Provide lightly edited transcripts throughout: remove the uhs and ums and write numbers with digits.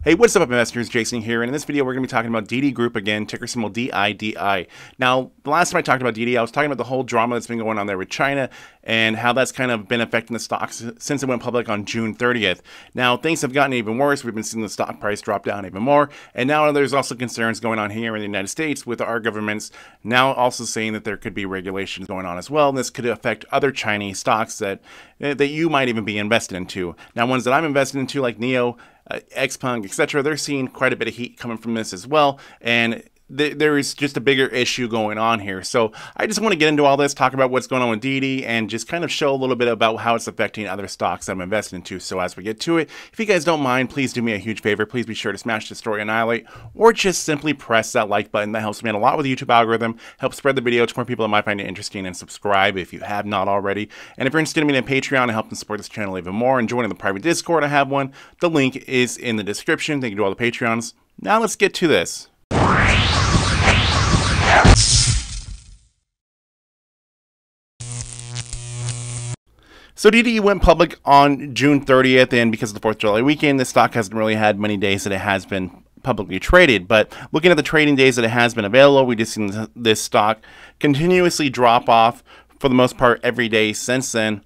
Hey, what's up, investors? Jason here, and in this video we're going to be talking about DIDI Group again, ticker symbol DIDI. Now, the last time I talked about DIDI, I was talking about the whole drama that's been going on there with China and how that's kind of been affecting the stocks since it went public on June 30th. Now, things have gotten even worse. We've been seeing the stock price drop down even more, and now there's also concerns going on here in the United States with our governments now also saying that there could be regulations going on as well, and this could affect other Chinese stocks that you might even be invested into. Now, ones that I'm invested into, like NIO, Xpeng, etc., they're seeing quite a bit of heat coming from this as well, and there is just a bigger issue going on here. So I just want to get into all this, talk about what's going on with DIDI, and just kind of show a little bit about how it's affecting other stocks that I'm invested into. So as we get to it, if you guys don't mind, please do me a huge favor. Please be sure to smash the story annihilate, or just simply press that like button. That helps me out a lot with the YouTube algorithm, helps spread the video to more people that might find it interesting, and subscribe if you have not already. And if you're interested in being a Patreon and helping support this channel even more and joining the private Discord, I have one. The link is in the description. Thank you to all the Patreons. Now let's get to this. So DIDI went public on June 30th, and because of the 4th of July weekend, the stock hasn't really had many days that it has been publicly traded. But looking at the trading days that it has been available, we've just seen this stock continuously drop off for the most part every day since then.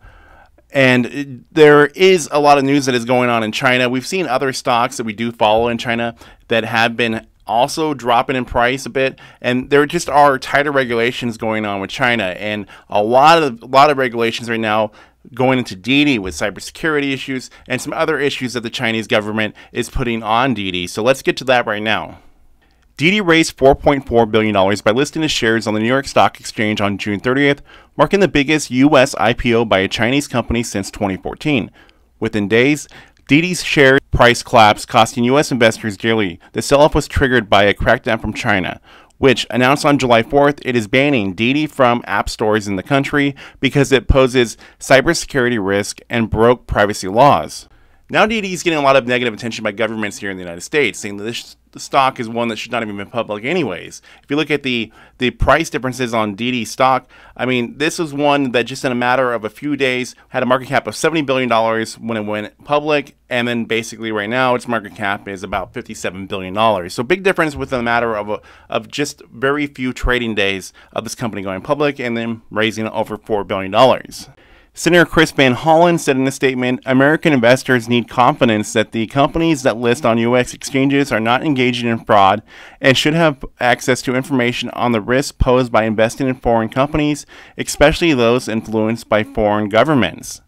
And there is a lot of news that is going on in China. We've seen other stocks that we do follow in China that have been also dropping in price a bit, and there just are tighter regulations going on with China, and a lot of regulations right now going into DIDI with cybersecurity issues and some other issues that the Chinese government is putting on DIDI. So let's get to that right now. DIDI raised $4.4 billion by listing its shares on the New York Stock Exchange on June 30th, marking the biggest US IPO by a Chinese company since 2014. Within days, DIDI's share price collapsed, costing U.S. investors dearly. The sell-off was triggered by a crackdown from China, which announced on July 4th it is banning DIDI from app stores in the country because it poses cybersecurity risk and broke privacy laws. Now DIDI is getting a lot of negative attention by governments here in the United States, saying that the stock is one that should not even be public anyways. If you look at the price differences on DIDI stock, I mean, this was one that just in a matter of a few days had a market cap of $70 billion when it went public, and then basically right now its market cap is about $57 billion. So big difference within a matter of just very few trading days of this company going public and then raising over $4 billion. Senator Chris Van Hollen said in a statement, American investors need confidence that the companies that list on U.S. exchanges are not engaging in fraud and should have access to information on the risks posed by investing in foreign companies, especially those influenced by foreign governments.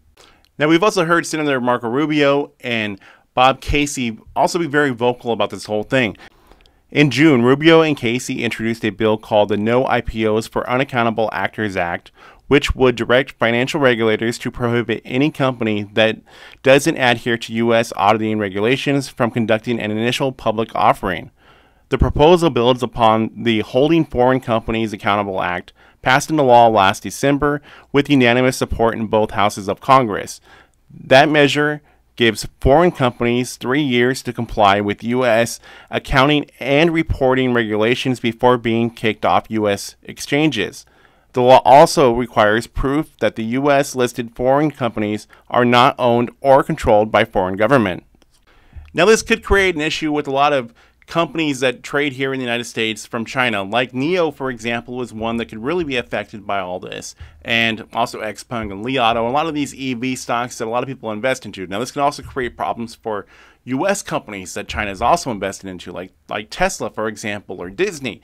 Now, we've also heard Senator Marco Rubio and Bob Casey also be very vocal about this whole thing. In June, Rubio and Casey introduced a bill called the No IPOs for Unaccountable Actors Act, which would direct financial regulators to prohibit any company that doesn't adhere to U.S. auditing regulations from conducting an initial public offering. The proposal builds upon the Holding Foreign Companies Accountable Act, passed into law last December with unanimous support in both houses of Congress. That measure gives foreign companies 3 years to comply with U.S. accounting and reporting regulations before being kicked off U.S. exchanges. The law also requires proof that the U.S. listed foreign companies are not owned or controlled by foreign governments. Now, this could create an issue with a lot of companies that trade here in the United States from China, like NIO, for example, is one that could really be affected by all this, and also Xpeng and Li Auto, a lot of these EV stocks that a lot of people invest into. Now, this can also create problems for U.S. companies that China is also invested into, like Tesla, for example, or Disney.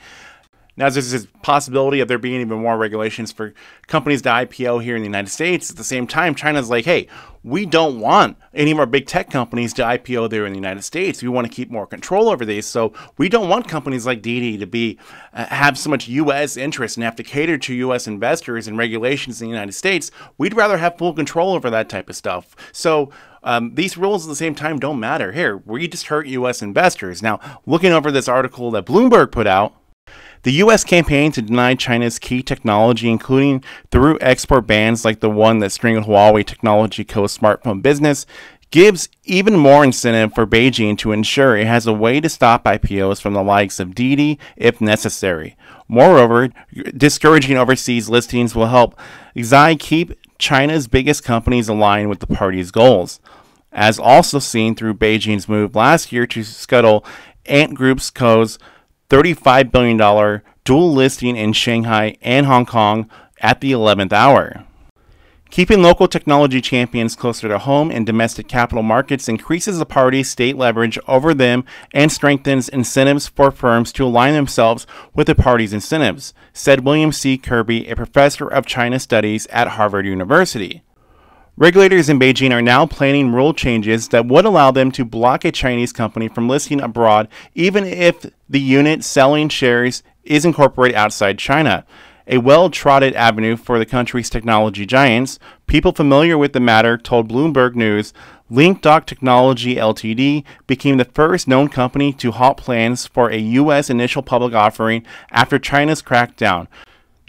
Now, there's this possibility of there being even more regulations for companies to IPO here in the United States. At the same time, China's like, hey, we don't want any more big tech companies to IPO there in the United States. We want to keep more control over these. So we don't want companies like DIDI to be have so much U.S. interest and have to cater to U.S. investors and regulations in the United States. We'd rather have full control over that type of stuff. So these rules at the same time don't matter. Here, we just hurt U.S. investors. Now, looking over this article that Bloomberg put out, the U.S. campaign to deny China's key technology, including through export bans like the one that strangled Huawei Technology Co.'s smartphone business, gives even more incentive for Beijing to ensure it has a way to stop IPOs from the likes of DIDI if necessary. Moreover, discouraging overseas listings will help Xi keep China's biggest companies aligned with the party's goals. as also seen through Beijing's move last year to scuttle Ant Group's Co's $35 billion dual listing in Shanghai and Hong Kong at the 11th hour. Keeping local technology champions closer to home in domestic capital markets increases the party's state leverage over them and strengthens incentives for firms to align themselves with the party's incentives, said William C. Kirby, a professor of China Studies at Harvard University. Regulators in Beijing are now planning rule changes that would allow them to block a Chinese company from listing abroad even if the unit selling shares is incorporated outside China. A well-trodden avenue for the country's technology giants. People familiar with the matter told Bloomberg News LinkDoc Technology Ltd. Became the first known company to halt plans for a U.S. initial public offering after China's crackdown.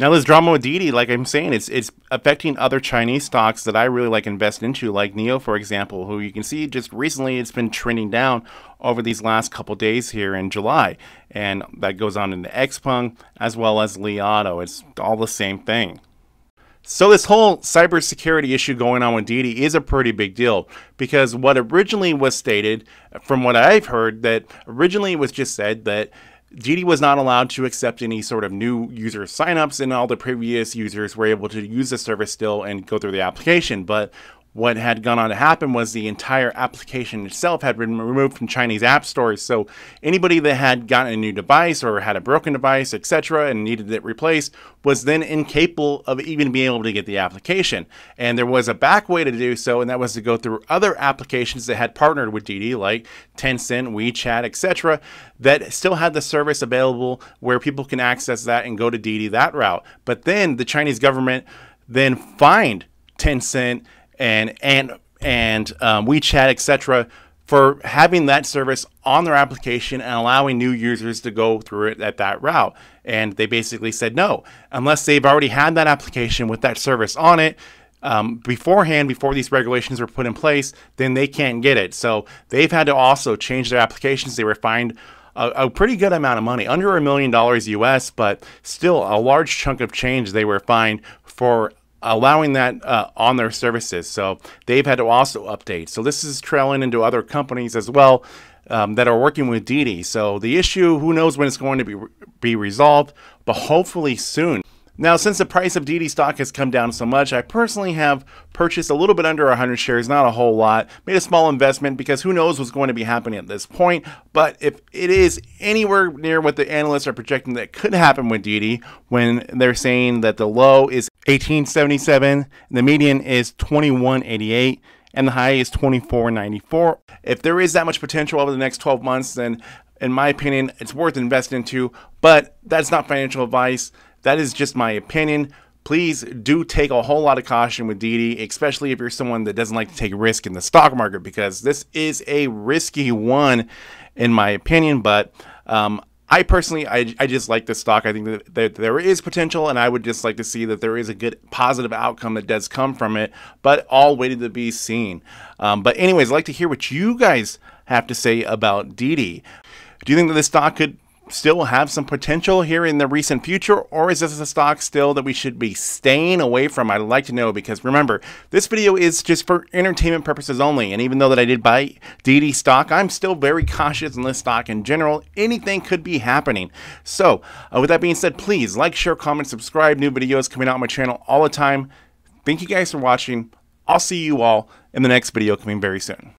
Now, this drama with DIDI, like I'm saying, it's affecting other Chinese stocks that I really like invest into, like NIO, for example, who you can see just recently it's been trending down over these last couple days here in July. And that goes on into Xpeng as well as Li Auto. It's all the same thing. So this whole cybersecurity issue going on with DIDI is a pretty big deal because what originally was stated, from what I've heard, that originally it was just said that DIDI was not allowed to accept any sort of new user signups, and all the previous users were able to use the service still and go through the application. But what had gone on to happen was the entire application itself had been removed from Chinese app stores. So anybody that had gotten a new device or had a broken device, etc., and needed it replaced was then incapable of even being able to get the application. And there was a back way to do so, and that was to go through other applications that had partnered with DIDI, like Tencent, WeChat, etc., that still had the service available where people can access that and go to DIDI that route. But then the Chinese government then fined Tencent and WeChat, etc., for having that service on their application and allowing new users to go through it at that route. And they basically said no, unless they've already had that application with that service on it beforehand, before these regulations were put in place, then they can't get it. So they've had to also change their applications. They were fined a pretty good amount of money, under $1 million US, but still a large chunk of change they were fined for allowing that on their services. So they've had to also update. So this is trailing into other companies as well that are working with DIDI. So the issue, who knows when it's going to be resolved, but hopefully soon. Now, since the price of DIDI stock has come down so much, I personally have purchased a little bit under 100 shares, not a whole lot, made a small investment because who knows what's going to be happening at this point. But if it is anywhere near what the analysts are projecting that could happen with DIDI, when they're saying that the low is 1877, the median is 2188, and the high is 2494. If there is that much potential over the next 12 months, then in my opinion, it's worth investing into, but that's not financial advice. That is just my opinion. Please do take a whole lot of caution with DIDI, especially if you're someone that doesn't like to take risk in the stock market, because this is a risky one in my opinion. But I personally, I just like this stock. I think that there is potential, and I would just like to see that there is a good positive outcome that does come from it, but all waited to be seen. But anyways, I'd like to hear what you guys have to say about DIDI. Do you think that this stock could still have some potential here in the recent future, or is this a stock still that we should be staying away from? I'd like to know, because remember, this video is just for entertainment purposes only, and even though that I did buy DIDI stock, I'm still very cautious in this stock in general. Anything could be happening. So with that being said, please like, share, comment, subscribe. New videos coming out on my channel all the time. Thank you guys for watching. I'll see you all in the next video coming very soon.